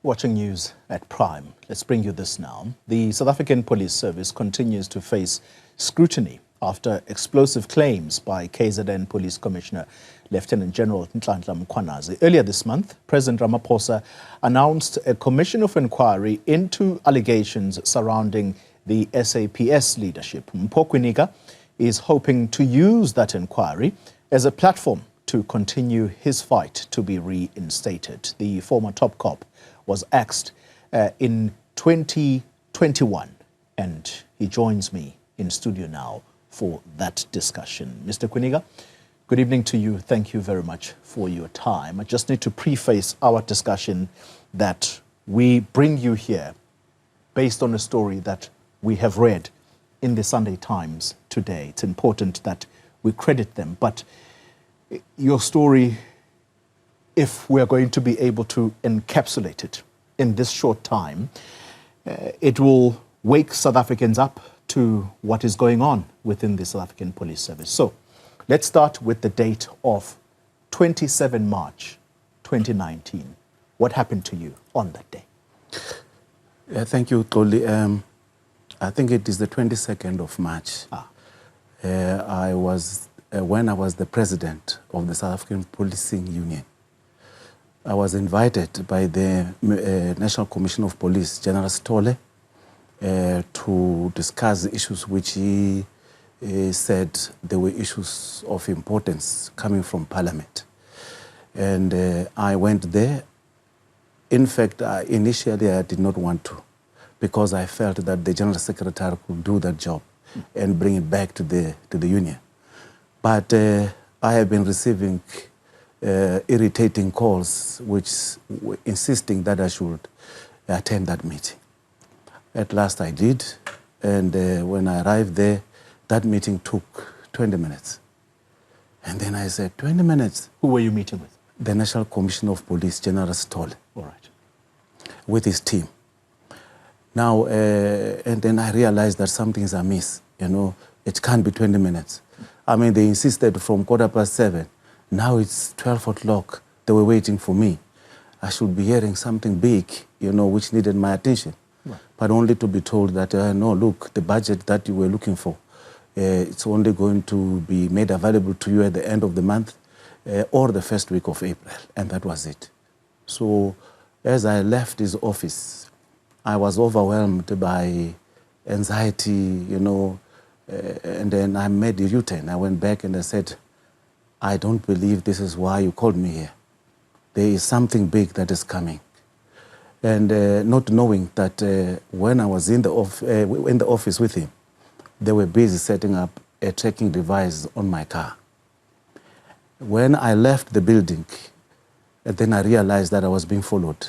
Watching news at Prime. Let's bring you this now. The South African Police Service continues to face scrutiny after explosive claims by KZN Police Commissioner Lieutenant General Muanazi. Earlier this month, President Ramaphosa announced a commission of inquiry into allegations surrounding the SAPS leadership. Mpho Kwinika is hoping to use that inquiry as a platform to continue his fight to be reinstated. The former top cop was axed in 2021, and he joins me in studio now for that discussion. Mr. Kwinika, good evening to you. Thank you very much for your time. I just need to preface our discussion that we bring you here based on a story that we have read in the Sunday Times today. It's important that we credit them, but your story, if we're going to be able to encapsulate it in this short time, it will wake South Africans up to what is going on within the South African Police Service. So let's start with the date of 27 March 2019. What happened to you on that day? Thank you, Xoli. I think it is the 22nd of March. When I was the president of the South African Policing Union, I was invited by the National Commission of Police, General Stole, to discuss issues which he said there were issues of importance coming from Parliament. And I went there. In fact, initially I did not want to, because I felt that the General Secretary could do that job and bring it back to the Union. But I have been receiving irritating calls which were insisting that I should attend that meeting. At last I did, and when I arrived there, that meeting took 20 minutes. And then I said, 20 minutes? Who were you meeting with? The National Commissioner of Police, General Stole. All right. With his team. Now, and then I realized that something is amiss. You know, it can't be 20 minutes. I mean, they insisted from 7:15. Now it's 12 o'clock. They were waiting for me. I should be hearing something big, you know, which needed my attention. Right. But only to be told that, no, look, the budget that you were looking for, it's only going to be made available to you at the end of the month or the first week of April. And that was it. So as I left his office, I was overwhelmed by anxiety, you know, and then I made a U-turn. I went back and I said, I don't believe this is why you called me here. There is something big that is coming. And not knowing that when I was in the office with him, they were busy setting up a tracking device on my car. When I left the building, then I realized that I was being followed.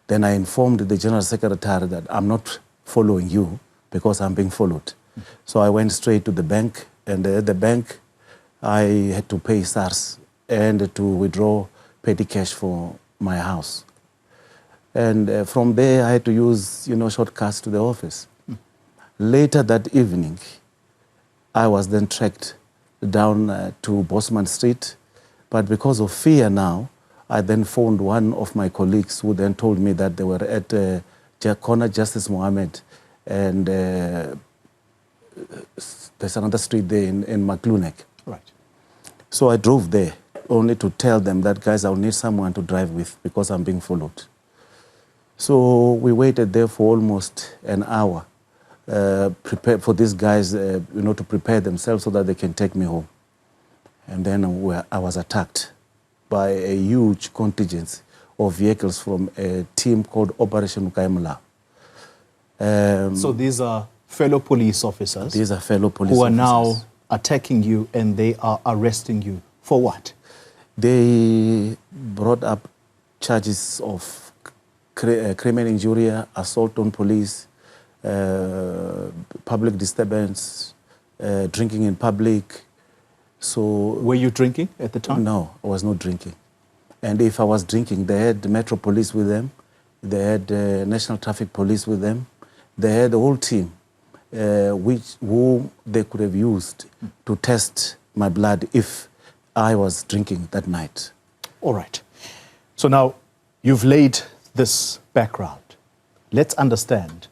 Then I informed the General Secretary that I'm not following you because I'm being followed. So I went straight to the bank, and at the bank, I had to pay SARS and to withdraw petty cash for my house. And from there, I had to use, you know, shortcuts to the office. Later that evening, I was then tracked down to Bosman Street, but because of fear now, I then phoned one of my colleagues who then told me that they were at Corner Justice Mohammed, and there's another street there in Maklunek. Right. So I drove there only to tell them that, guys, I'll need someone to drive with because I'm being followed. So we waited there for almost an hour, prepared for these guys, you know, to prepare themselves so that they can take me home. And then I was attacked by a huge contingent of vehicles from a team called Operation Ukaimula. So these are fellow police officers. These are fellow police who are officers. now attacking you, and they are arresting you for what? They brought up charges of criminal injury, assault on police, public disturbance, drinking in public. So were you drinking at the time? No, I was not drinking. And if I was drinking, they had the Metro Police with them, they had National Traffic Police with them, they had the whole team, whom they could have used to test my blood if I was drinking that night. All right. So now you've laid this background, let's understand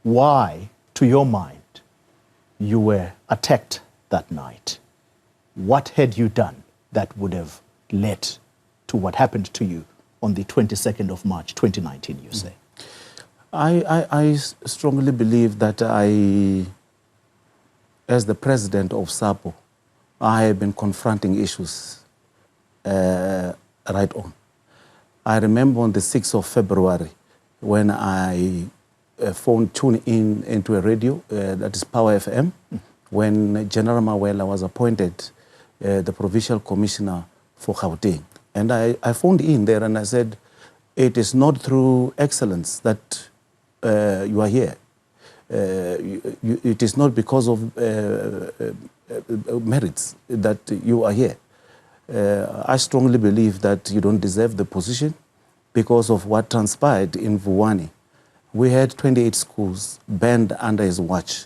why, to your mind, you were attacked that night. What had you done that would have led to what happened to you on the 22nd of March, 2019, you say? I strongly believe that as the president of SAPO, I have been confronting issues right on. I remember on the 6th of February when I tuned into a radio, that is Power FM, when General Mawela was appointed the Provincial Commissioner for Gauteng. And I phoned in there and I said, it is not through excellence that you are here. It is not because of merits that you are here. I strongly believe that you don't deserve the position because of what transpired in Vuwani. We had 28 schools banned under his watch.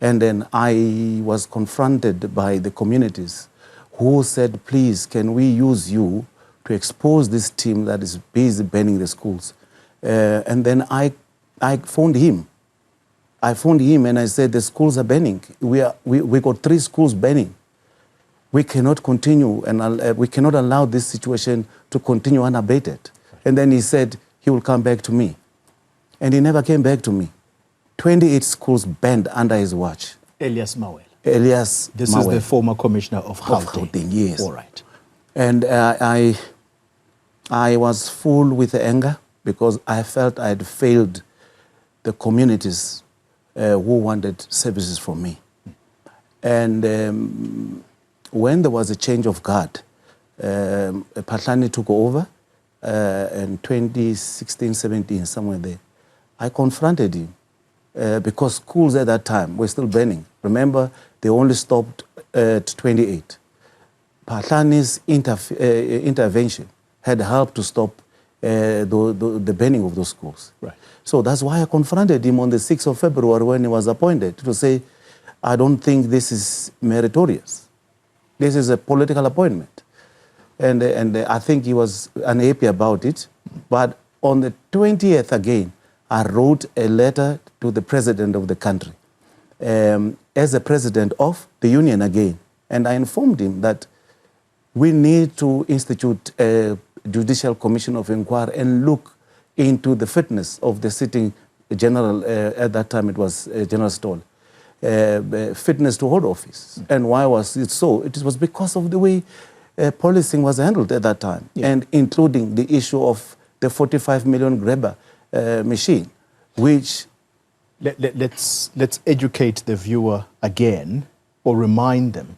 And then I was confronted by the communities who said, please, can we use you to expose this team that is busy banning the schools? And then I phoned him. I phoned him and I said, the schools are banning. We got 3 schools banning. We cannot continue and we cannot allow this situation to continue unabated. And then he said he will come back to me. And he never came back to me. 28 schools banned under his watch. Elias Mawela. Elias This Mawela. is the former commissioner of Gauteng. Yes. All right. And I was full with anger because I felt I had failed the communities who wanted services from me. And when there was a change of guard, Patlani took over in 2016-17, somewhere there. I confronted him because schools at that time were still banning. Remember, they only stopped at 28. Patlani's intervention had helped to stop the banning of those schools. Right. So that's why I confronted him on the 6th of February when he was appointed to say, I don't think this is meritorious. This is a political appointment. And I think he was unhappy about it. But on the 20th again, I wrote a letter to the president of the country as the president of the union again. And I informed him that we need to institute a judicial commission of inquiry and look into the fitness of the sitting general, at that time it was General Stoll, fitness to hold office. And why was it so? It was because of the way policing was handled at that time, and including the issue of the 45 million grabber machine, which... Let's educate the viewer again, or remind them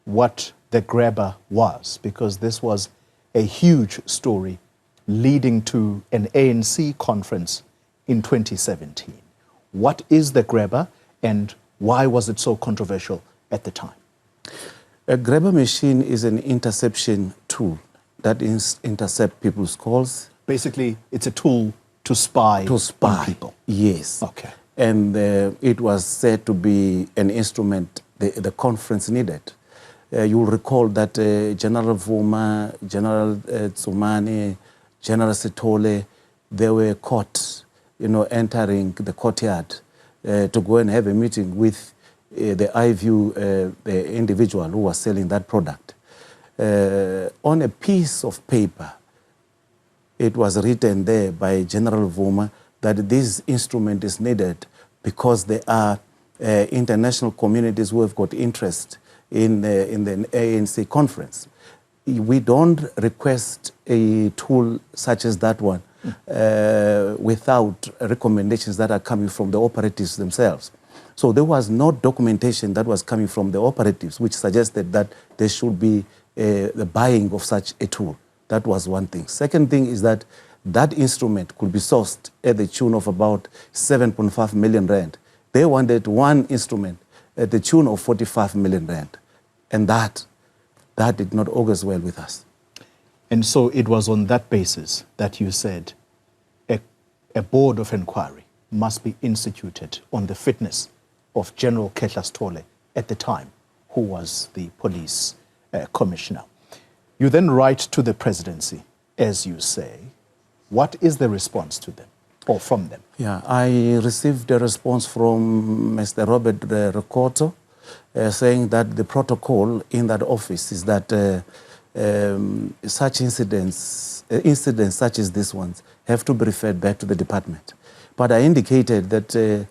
what the grabber was, because this was a huge story leading to an ANC conference in 2017. What is the grabber and why was it so controversial at the time? A grabber machine is an interception tool that intercept people's calls. Basically, it's a tool to spy on people. Yes. Okay. And it was said to be an instrument the conference needed. You will recall that General Vuma, General Tsumane, General Sithole, they were caught, entering the courtyard to go and have a meeting with the iView, the individual who was selling that product. On a piece of paper, it was written there by General Vuma that this instrument is needed because there are international communities who have got interest in the ANC conference. We don't request a tool such as that one without recommendations that are coming from the operatives themselves. So there was no documentation that was coming from the operatives which suggested that there should be the buying of such a tool. That was one thing. Second thing is that that instrument could be sourced at the tune of about 7.5 million rand. They wanted one instrument at the tune of 45 million rand. And that did not augur well with us. And so it was on that basis that you said a board of inquiry must be instituted on the fitness of General Khetla Stole at the time, who was the police commissioner. You then write to the presidency, as you say, What is the response to them or from them? Yeah, I received a response from Mr. Robert Rekoto saying that the protocol in that office is that such incidents such as these ones have to be referred back to the department. But I indicated that the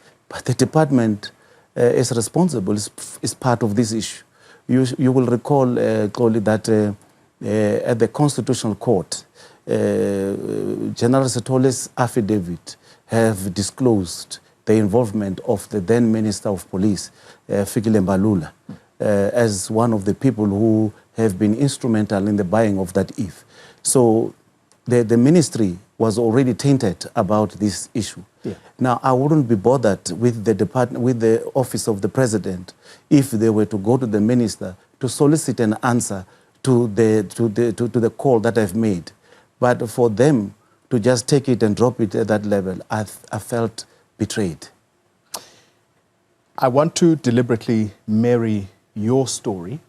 department is responsible, is part of this issue. You will recall, Xoli, that at the Constitutional Court, General Setole's affidavit have disclosed the involvement of the then Minister of Police, Fikile Mbalula, as one of the people who have been instrumental in the buying of that ETH. So the ministry was already tainted about this issue. Yeah. Now, I wouldn't be bothered with the department, with the office of the president, if they were to go to the minister to solicit an answer to the call that I've made. But for them to just take it and drop it at that level, I felt betrayed. I want to deliberately marry your story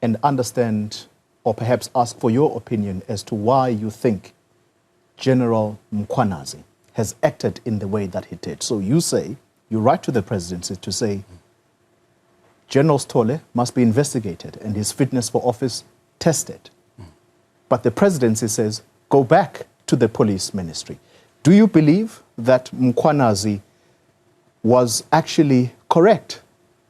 and understand, or perhaps ask for your opinion as to why you think General Muanazi has acted in the way that he did. So you say, you write to the presidency to say, General Sithole must be investigated and his fitness for office tested. But the presidency says, go back to the police ministry. Do you believe that Muanazi was actually correct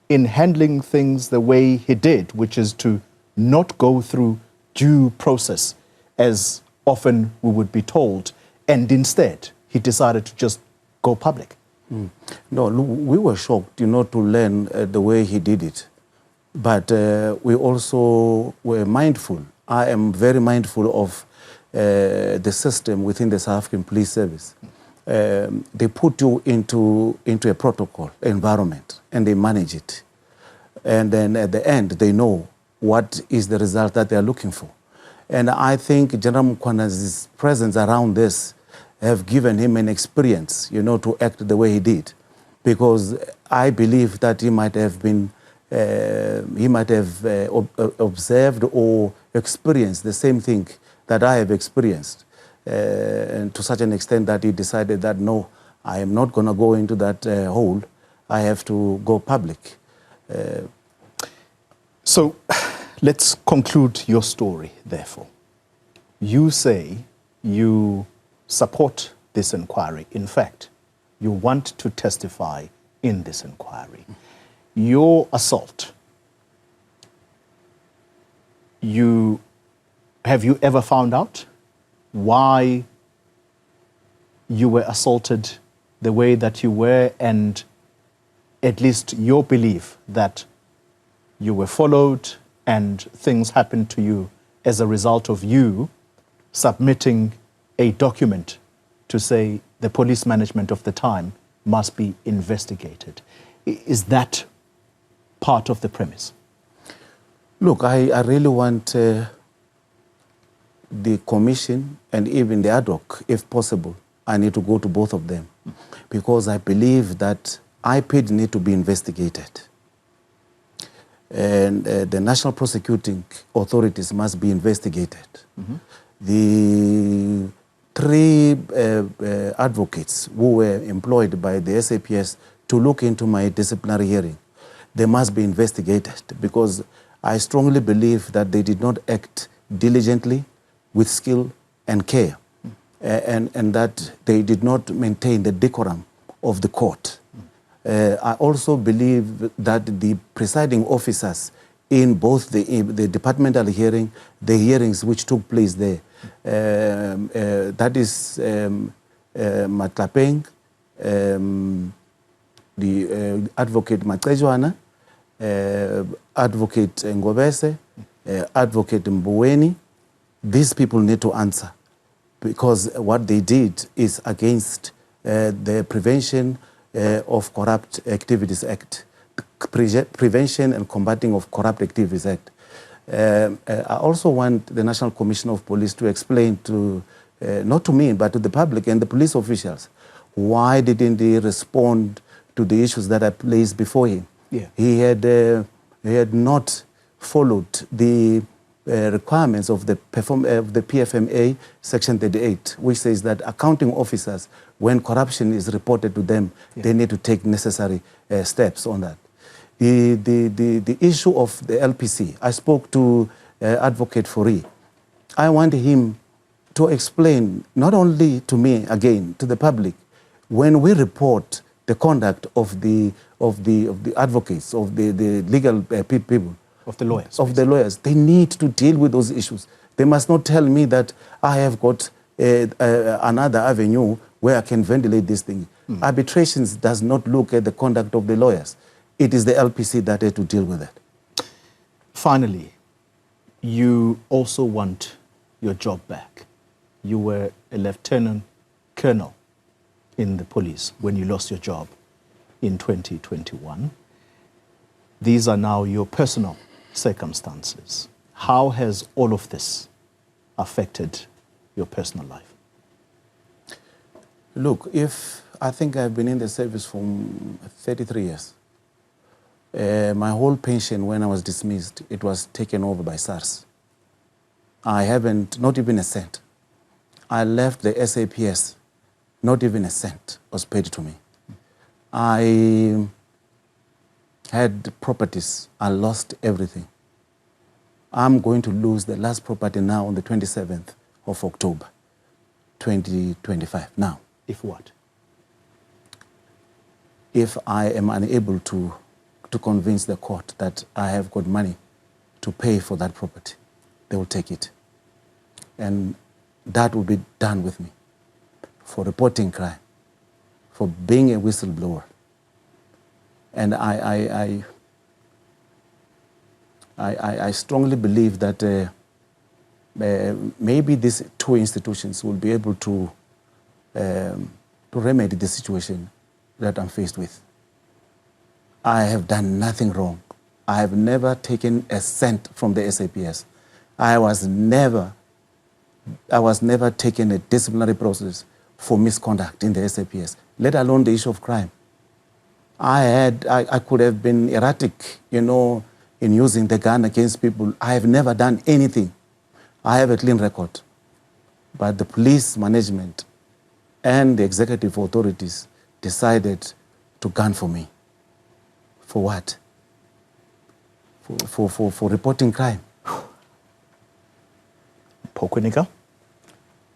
in handling things the way he did, which is to not go through due process as often we would be told, and instead he decided to just go public? No, we were shocked, to learn the way he did it. But we also were mindful. I am very mindful of the system within the South African Police Service. They put you into a protocol environment and they manage it. And then at the end, they know what is the result that they are looking for. And I think General Muanazi's presence around this have given him an experience, to act the way he did. Because I believe that he might have been, observed or experienced the same thing that I have experienced. And to such an extent that he decided that, no, I am not going to go into that hole. I have to go public. So let's conclude your story, therefore. You say you support this inquiry. In fact, you want to testify in this inquiry. Your assault, have you ever found out why you were assaulted the way that you were, and at least your belief that you were followed and things happened to you as a result of you submitting a document to say the police management of the time must be investigated? Is that part of the premise? Look, I really want the commission and even the ad hoc, if possible. I need to go to both of them because I believe that IPID need to be investigated. And the national prosecuting authorities must be investigated. The 3 advocates who were employed by the SAPS to look into my disciplinary hearing, they must be investigated because I strongly believe that they did not act diligently, with skill and care, and that they did not maintain the decorum of the court. I also believe that the presiding officers in both the departmental hearing, the hearings which took place there, that is Matlapeng, the advocate Matejwana, advocate Ngobese, advocate Mbuweni, these people need to answer because what they did is against the Prevention of Corrupt Activities Act, Prevention and Combating of Corrupt Activities Act. I also want the National Commissioner of Police to explain to, not to me, but to the public and the police officials, why didn't he respond to the issues that I placed before him? Yeah. He had not followed the requirements of the PFMA Section 38, which says that accounting officers, when corruption is reported to them, they need to take necessary steps on that. The issue of the LPC, I spoke to Advocate Fourie. I want him to explain, not only to me, again, to the public, when we report the conduct of the advocates, of the legal people, of the lawyers. Of the lawyers. They need to deal with those issues. They must not tell me that I have got another avenue where I can ventilate this thing. Arbitrations does not look at the conduct of the lawyers. It is the LPC that has to deal with it. Finally, you also want your job back. You were a lieutenant colonel in the police when you lost your job in 2021. These are now your personal circumstances. How has all of this affected your personal life? Look, I think I've been in the service for 33 years. My whole pension, when I was dismissed, it was taken over by SARS. I haven't, not even a cent. I left the SAPS, not even a cent was paid to me. I had properties, I lost everything. I'm going to lose the last property now on the 27th of October, 2025. Now. If what? If I am unable to convince the court that I have got money to pay for that property, they will take it. And that will be done with me for reporting crime, for being a whistleblower. And I strongly believe that maybe these two institutions will be able to remedy the situation that I'm faced with. I have done nothing wrong. I have never taken a cent from the SAPS. I was never taken a disciplinary process for misconduct in the SAPS, let alone the issue of crime. I could have been erratic, in using the gun against people. I have never done anything. I have a clean record. But the police management and the executive authorities decided to gun for me. For what? For reporting crime. Mpho Kwinika,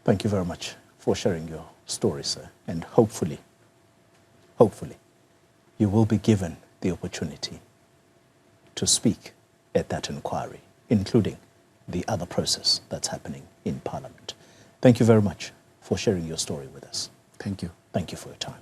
thank you very much for sharing your story, sir. And hopefully, you will be given the opportunity to speak at that inquiry, including the other process that's happening in Parliament. Thank you very much for sharing your story with us. Thank you. Thank you for your time.